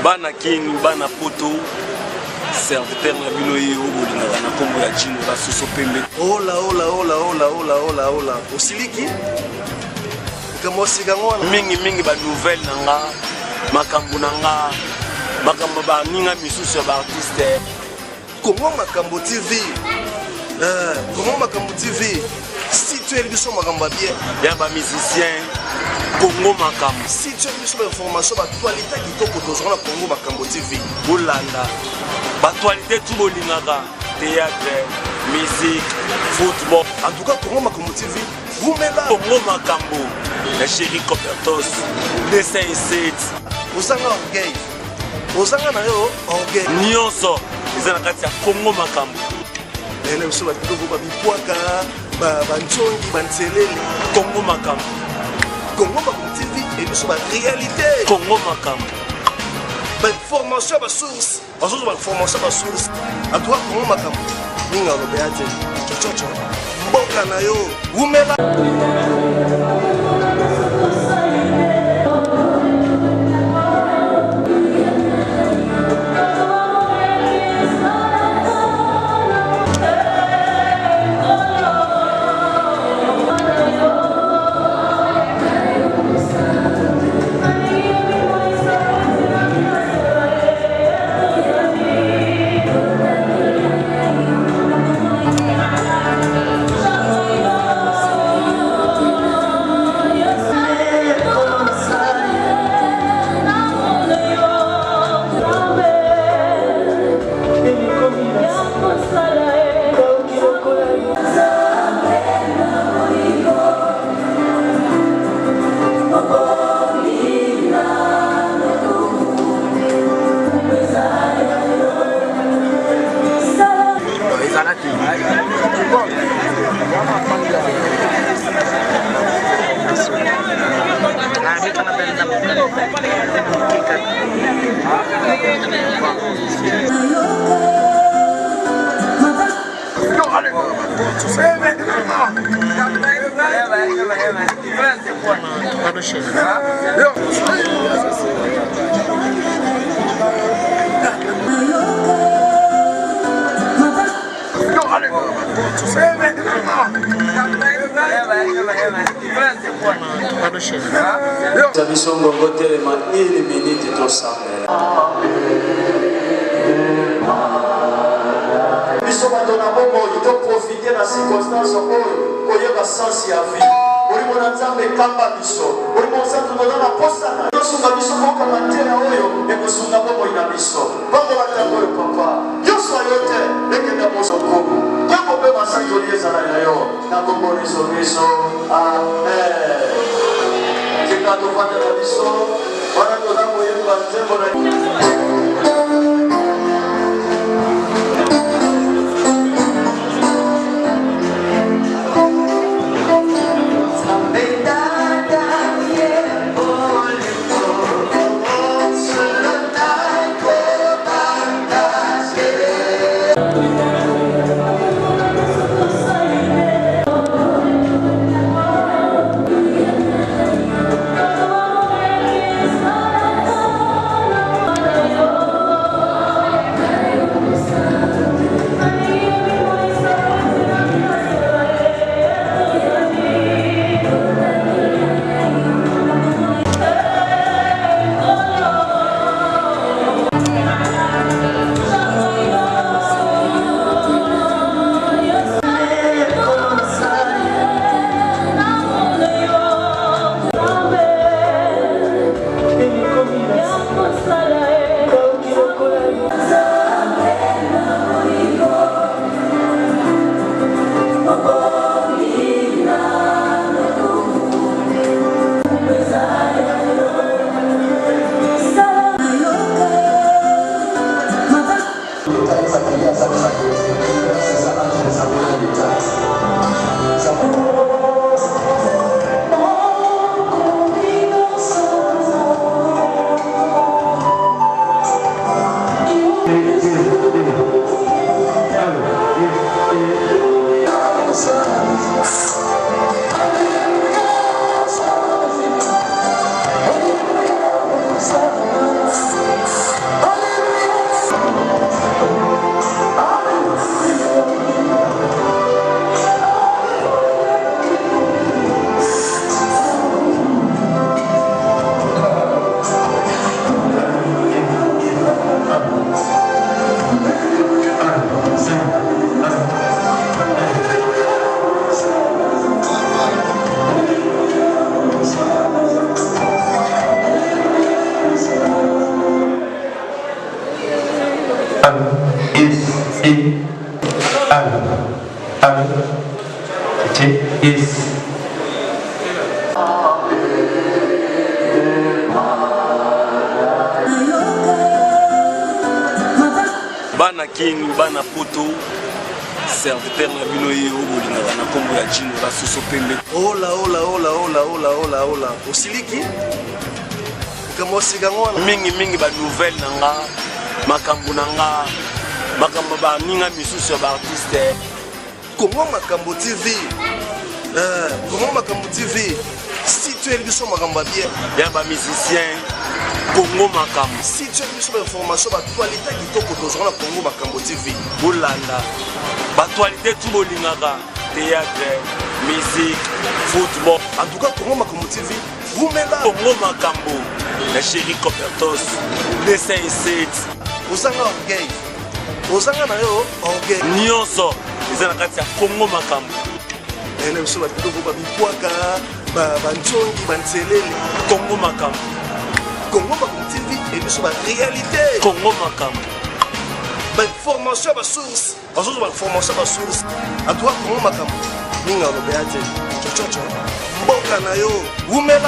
bana king bana poto serviteur na bino ye obolingaka na kombo ya jino basoso pembe. Ola osiliki kamosika ngona mingi ba nouvelle nanga makambo nanga makambo ba ninga misusu ba artiste Congo Makambo TV. Congo Makambo TV. Si tu es biso makambo bien, ya ba musicien Congo Makambo. Si tu es biso information ba actualité kitoko tozona Congo Makambo TV. Bolanda ba actualité tout bolingaka théâtre, musique, football. En tout cas Congo Makambo TV, vous mettez là Congo Makambo. La chérie Copertos, dessin et set. Osanga orgueil. Osanga na yo orgueil. Nyonso, ezana kati ya Congo Makambo. Ele biso ba kitoko ba bikwaka, ba nchongi, ba nselele. Congo Makambo. Congo Makambo TV et biso ba réalité. Congo Makambo. Ba formation ba source. Bazo ba formation ba source. A toi Congo Makambo. Ninga lo beate. Chochocho. Mboka na yo. Umela. Zabisongo hotel ma une minute to samela. Biso batona bongo ito profiter na circonstance oyo koyeba sens ya vie. Oli mona nzambe kamba biso. Oli mona santu na posa na. Yosunga biso ko kamantela oyo e kosunga bongo ina biso. Bongo batango yo papa. Yoso yote ekenda moso ko. Yako pe masanto lieza na yo. Na bongo riso biso. Amen. Quand on va dans la mission, on a besoin de Allô. Yes. Bana King, Bana Poto, serviteur na bino ye obolingaka na kombo ya Jino basusu pembe. Ola. Osiliki? Kamo sigango mingi ba nouvelle nanga, makambo nanga, makambo ba ninga misusu ya ba artiste. Comment Makambo TV? Comment Makambo TV? Si tu es biso makambo bien. Ya ba musicien Congo Makambo. Si tu es biso information ba actualité kitoko tozona Congo Makambo TV. Bolanda. Ba actualité tout bolingaka, théâtre, musique, football. En tout cas Congo Makambo TV, vous même là Congo Makambo. La chérie Copertos, les 5-7. Osanga orgueil. Osanga na yo orgueil. Nyonso, eza na kati ya Congo Makambo. Ene biso ba kitoko ba bikwaka, ba nchongi, ba ntelele. Congo Makambo. Congo Makambo TV et biso ba réalité. Congo Makambo. Ba formation ba source. Azozo ba formation ba source. A toi Congo Makambo. Ninga lo beate. Chochocho. Mboka na yo. Umela